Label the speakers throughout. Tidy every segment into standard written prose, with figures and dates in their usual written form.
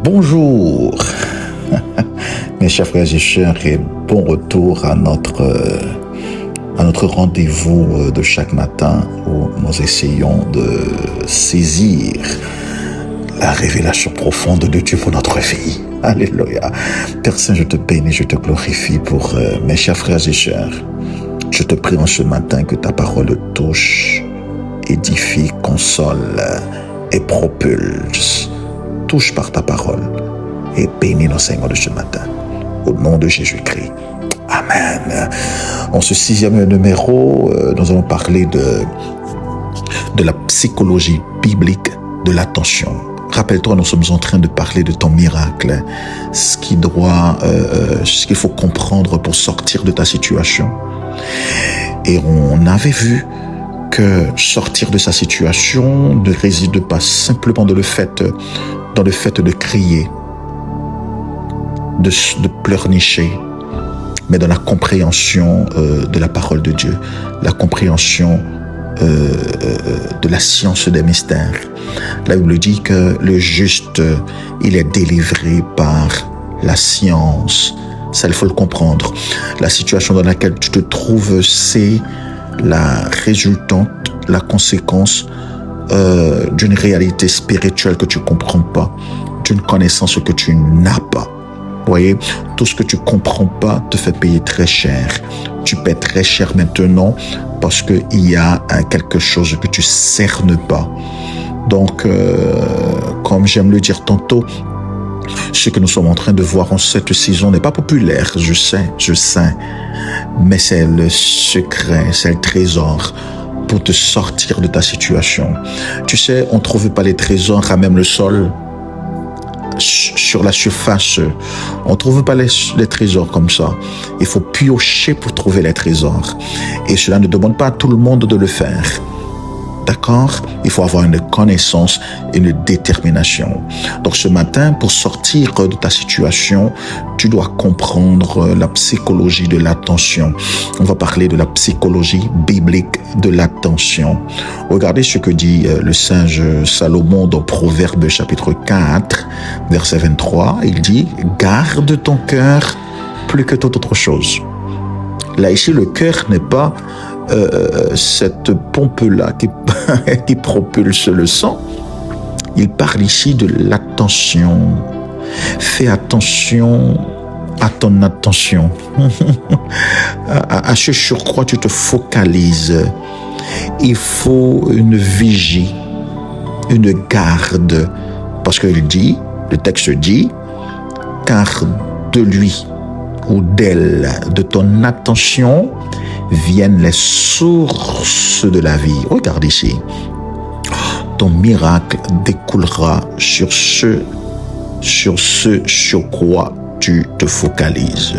Speaker 1: Bonjour, mes chers frères et sœurs, et bon retour à notre rendez-vous de chaque matin où nous essayons de saisir la révélation profonde de Dieu pour notre vie. Alléluia. Père Saint, je te bénis, je te glorifie pour mes chers frères et sœurs. Je te prie en ce matin que ta parole touche, édifie, console et propulse. Touche par ta parole et bénis l'enseignement de ce matin. Au nom de Jésus-Christ. Amen. En ce 6e numéro, nous allons parler de la psychologie biblique de l'attention. Rappelle-toi, nous sommes en train de parler de ton miracle, ce qu'il faut comprendre pour sortir de ta situation. Et on avait vu que sortir de sa situation ne réside pas simplement dans le fait de crier, de pleurnicher, mais dans la compréhension de la parole de Dieu, la compréhension de la science des mystères. La Bible dit que le juste, il est délivré par la science. Ça, il faut le comprendre. La situation dans laquelle tu te trouves, c'est la résultante, la conséquence d'une réalité spirituelle que tu ne comprends pas, d'une connaissance que tu n'as pas. Vous voyez, tout ce que tu ne comprends pas te fait payer très cher. Tu paies très cher maintenant parce qu'il y a quelque chose que tu ne cernes pas. Donc, comme j'aime le dire tantôt, ce que nous sommes en train de voir en cette saison n'est pas populaire, je sais, mais c'est le secret, c'est le trésor pour te sortir de ta situation. Tu sais, on ne trouve pas les trésors à même le sol, sur la surface. On ne trouve pas les trésors comme ça. Il faut piocher pour trouver les trésors. Et cela ne demande pas à tout le monde de le faire. D'accord? Il faut avoir une connaissance et une détermination. Donc ce matin, pour sortir de ta situation, tu dois comprendre la psychologie de l'attention. On va parler de la psychologie biblique de l'attention. Regardez ce que dit le sage Salomon dans Proverbes chapitre 4, verset 23. Il dit « Garde ton cœur plus que toute autre chose ». Là, ici, le cœur n'est pas cette pompe-là qui propulse le sang. Il parle ici de l'attention. Fais attention à ton attention. À ce sur quoi tu te focalises. Il faut une vigie, une garde. Parce que le texte dit, car de lui ou d'elle, de ton attention, viennent les sources de la vie. Regarde ici. Ton miracle découlera sur ce sur quoi tu te focalises.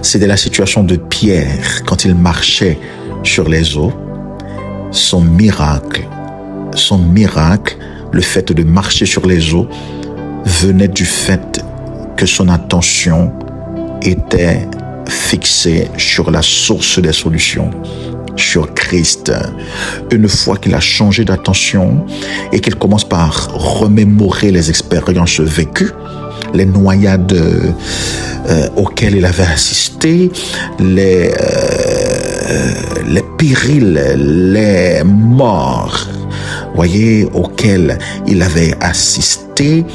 Speaker 1: C'était la situation de Pierre quand il marchait sur les eaux. Son miracle, le fait de marcher sur les eaux, venait du fait que son attention était fixé sur la source des solutions, sur Christ. Une fois qu'il a changé d'attention et qu'il commence par remémorer les expériences vécues, les noyades auxquelles il avait assisté, les périls, les morts, voyez, auxquels il avait assisté,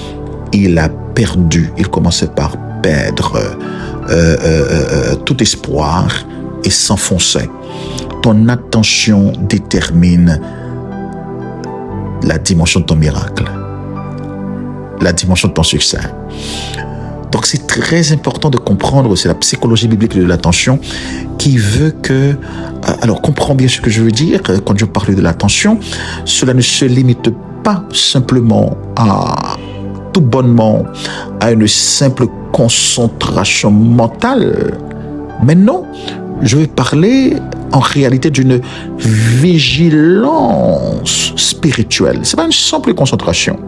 Speaker 1: il a perdu. Il commençait par perdre tout espoir et s'enfonçait. Ton attention détermine la dimension de ton miracle, la dimension de ton succès. Donc c'est très important de comprendre, c'est la psychologie biblique de l'attention qui veut que... Alors comprends bien ce que je veux dire quand je parle de l'attention. Cela ne se limite pas simplement tout bonnement à une simple concentration mentale. Mais non, je vais parler en réalité d'une vigilance spirituelle. Ce n'est pas une simple concentration,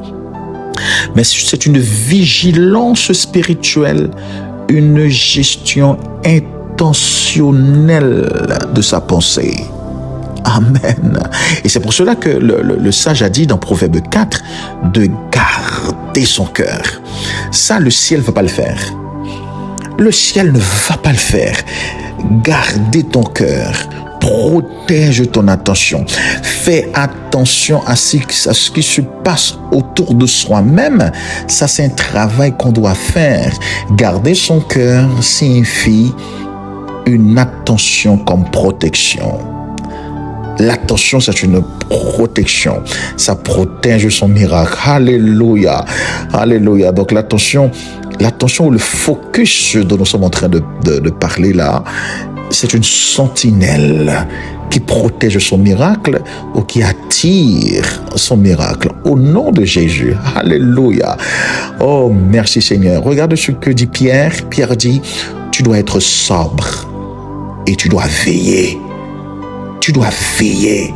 Speaker 1: mais c'est une vigilance spirituelle, une gestion intentionnelle de sa pensée. Amen. Et c'est pour cela que le sage a dit dans Proverbe 4 de garde garder son cœur. Ça, le ciel ne va pas le faire. Le ciel ne va pas le faire. Garder ton cœur. Protège ton attention. Fais attention à ce qui se passe autour de soi-même. Ça, c'est un travail qu'on doit faire. Garder son cœur signifie une attention comme protection. L'attention, c'est une protection. Ça protège son miracle. Alléluia. Alléluia. Donc l'attention ou le focus dont nous sommes en train de parler là, c'est une sentinelle qui protège son miracle ou qui attire son miracle. Au nom de Jésus. Alléluia. Oh, merci Seigneur. Regarde ce que dit Pierre. Pierre dit, tu dois être sobre et tu dois veiller. Tu dois veiller,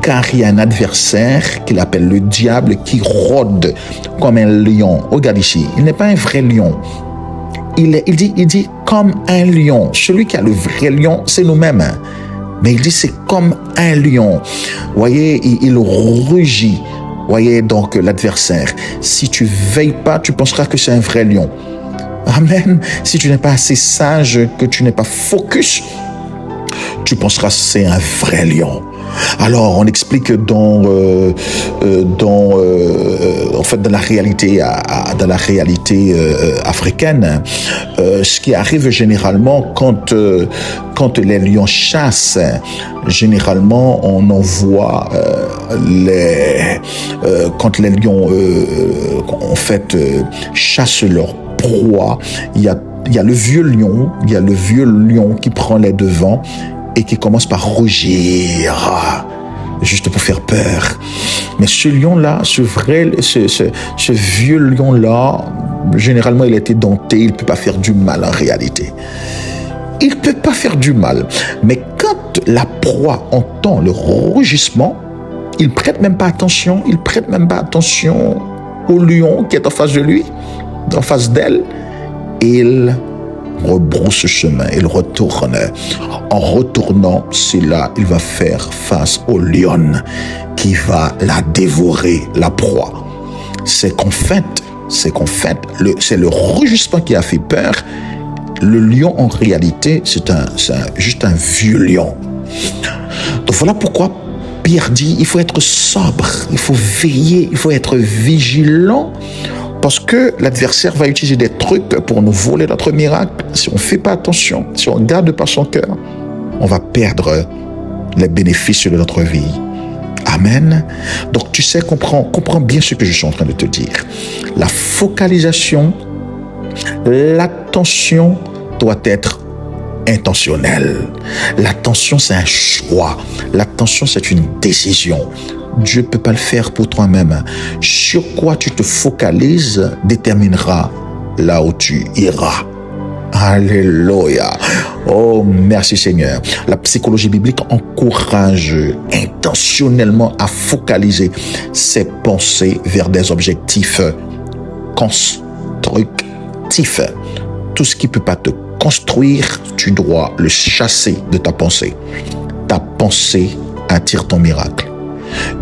Speaker 1: car il y a un adversaire qu'il appelle le diable qui rôde comme un lion. Regarde ici, il n'est pas un vrai lion. Il dit comme un lion. Celui qui a le vrai lion, c'est nous-mêmes. Mais il dit c'est comme un lion. Voyez, il rugit. Voyez donc l'adversaire. Si tu veilles pas, tu penseras que c'est un vrai lion. Amen. Si tu n'es pas assez sage, que tu n'es pas focus, tu penseras que c'est un vrai lion. Alors, on explique dans la réalité africaine, ce qui arrive généralement quand les lions chassent. Généralement, on en voit quand les lions chassent leur proie. Il y a le vieux lion, qui prend les devants et qui commence par rugir, juste pour faire peur. Mais ce lion-là, ce vieux lion-là, généralement, il a été dompté, il ne peut pas faire du mal en réalité. Il ne peut pas faire du mal. Mais quand la proie entend le rugissement, il ne prête même pas attention, au lion qui est en face de lui, en face d'elle. Il rebrousse chemin, il retourne. En retournant, c'est là il va faire face au lion qui va la dévorer, la proie. C'est le rugissement qui a fait peur. Le lion, en réalité, c'est juste un vieux lion. Donc voilà pourquoi Pierre dit, il faut être sobre, il faut veiller, il faut être vigilant. Parce que l'adversaire va utiliser des trucs pour nous voler notre miracle. Si on ne fait pas attention, si on ne garde pas son cœur, on va perdre les bénéfices de notre vie. Amen. Donc tu sais, comprends bien ce que je suis en train de te dire. La focalisation, l'attention doit être intentionnelle. L'attention, c'est un choix. L'attention, c'est une décision. Dieu ne peut pas le faire pour toi-même. Sur quoi tu te focalises déterminera là où tu iras. Alléluia. Oh, merci Seigneur. La psychologie biblique encourage intentionnellement à focaliser ses pensées vers des objectifs constructifs. Tout ce qui ne peut pas te construire, tu dois le chasser de ta pensée. Ta pensée attire ton miracle.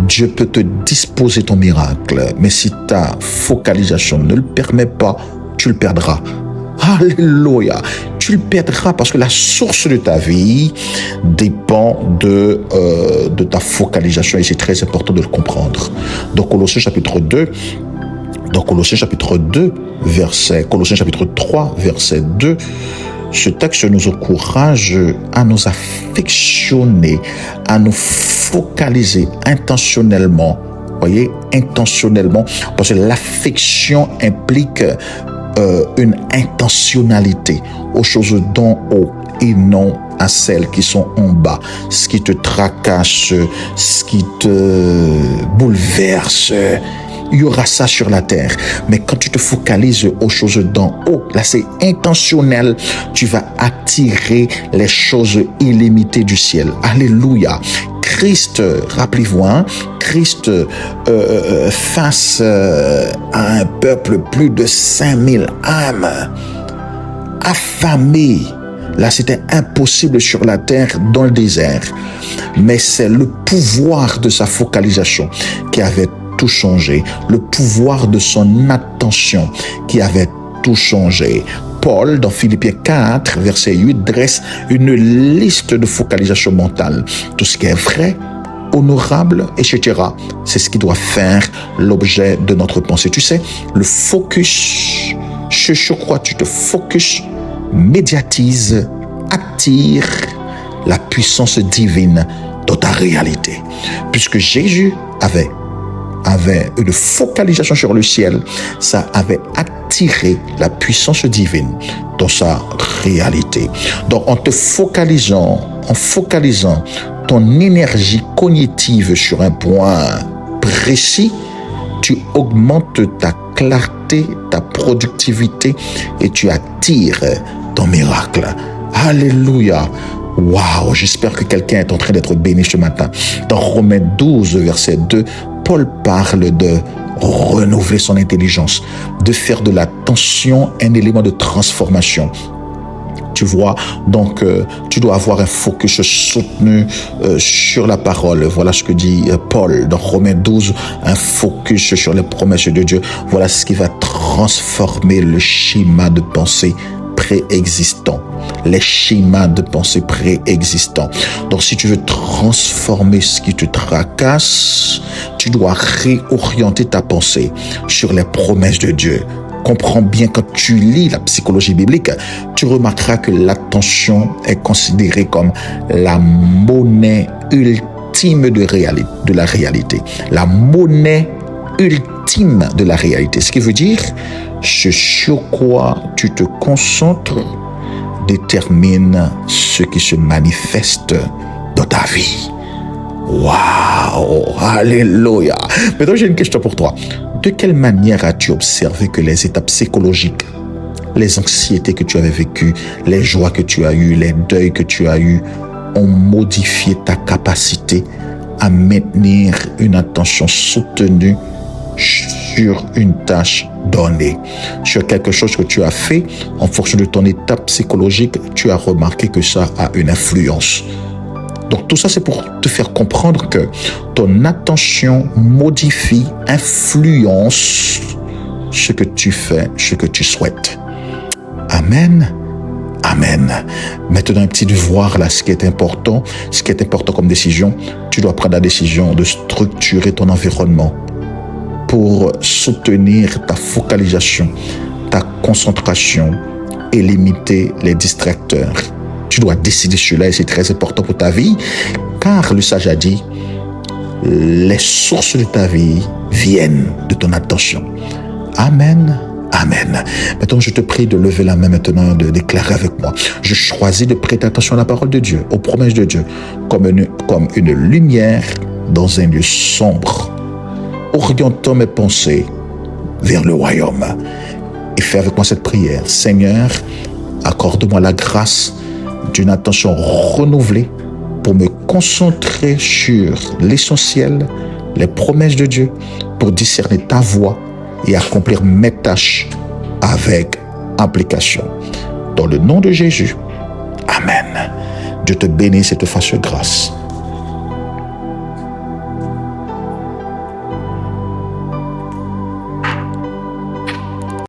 Speaker 1: Dieu peut te disposer ton miracle, mais si ta focalisation ne le permet pas, tu le perdras. Alléluia. Tu le perdras parce que la source de ta vie dépend de ta focalisation et c'est très important de le comprendre. Donc Colossiens chapitre 3, verset 2, ce texte nous encourage à nous affectionner, à nous focaliser intentionnellement. Voyez, intentionnellement, parce que l'affection implique une intentionnalité aux choses d'en haut et non à celles qui sont en bas. Ce qui te tracasse, ce qui te bouleverse, il y aura ça sur la terre. Mais quand tu te focalises aux choses d'en haut, là c'est intentionnel, tu vas attirer les choses illimitées du ciel. Alléluia. Christ, rappelez-vous, Christ face à un peuple, plus de 5000 âmes affamées. Là, c'était impossible sur la terre, dans le désert. Mais c'est le pouvoir de sa focalisation qui avait tout changé. Le pouvoir de son attention qui avait tout changé. Paul, dans Philippiens 4, verset 8, dresse une liste de focalisation mentale. Tout ce qui est vrai, honorable, etc. C'est ce qui doit faire l'objet de notre pensée. Tu sais, le focus, sur quoi tu te focuses, médiatise, attire la puissance divine dans ta réalité. Puisque Jésus avait une focalisation sur le ciel, ça avait attiré la puissance divine dans sa réalité. Donc, en focalisant ton énergie cognitive sur un point précis, tu augmentes ta clarté, ta productivité et tu attires ton miracle. Alléluia. Waouh, j'espère que quelqu'un est en train d'être béni ce matin. Dans Romains 12, verset 2, Paul parle de renouveler son intelligence, de faire de l'attention un élément de transformation. Tu vois, donc tu dois avoir un focus soutenu sur la parole. Voilà ce que dit Paul dans Romains 12, un focus sur les promesses de Dieu. Voilà ce qui va transformer le schéma de pensée préexistant, les schémas de pensée préexistants. Donc, si tu veux transformer ce qui te tracasse, tu dois réorienter ta pensée sur les promesses de Dieu. Comprends bien, quand tu lis la psychologie biblique, tu remarqueras que l'attention est considérée comme la monnaie ultime de la réalité. La monnaie ultime de la réalité. Ce qui veut dire, ce sur quoi tu te concentres détermine ce qui se manifeste dans ta vie. Waouh! Alléluia! Maintenant, j'ai une question pour toi. De quelle manière as-tu observé que les étapes psychologiques, les anxiétés que tu avais vécues, les joies que tu as eues, les deuils que tu as eus, ont modifié ta capacité à maintenir une attention soutenue sur une tâche donnée, sur quelque chose que tu as fait en fonction de ton étape psychologique, tu as remarqué que ça a une influence. Donc tout ça, c'est pour te faire comprendre que ton attention modifie, influence ce que tu fais, ce que tu souhaites. Amen. Amen. Maintenant, un petit devoir là, ce qui est important comme décision, tu dois prendre la décision de structurer ton environnement pour soutenir ta focalisation, ta concentration et limiter les distracteurs. Tu dois décider cela et c'est très important pour ta vie, car le sage a dit, les sources de ta vie viennent de ton attention. Amen. Amen. Maintenant, je te prie de lever la main maintenant, de déclarer avec moi. Je choisis de prêter attention à la parole de Dieu, aux promesses de Dieu, comme une lumière dans un lieu sombre, orientant mes pensées vers le royaume. Et fais avec moi cette prière. Seigneur, accorde-moi la grâce d'une attention renouvelée pour me concentrer sur l'essentiel, les promesses de Dieu, pour discerner ta voix et accomplir mes tâches avec implication. Dans le nom de Jésus. Amen. Dieu te bénisse et te fasse grâce.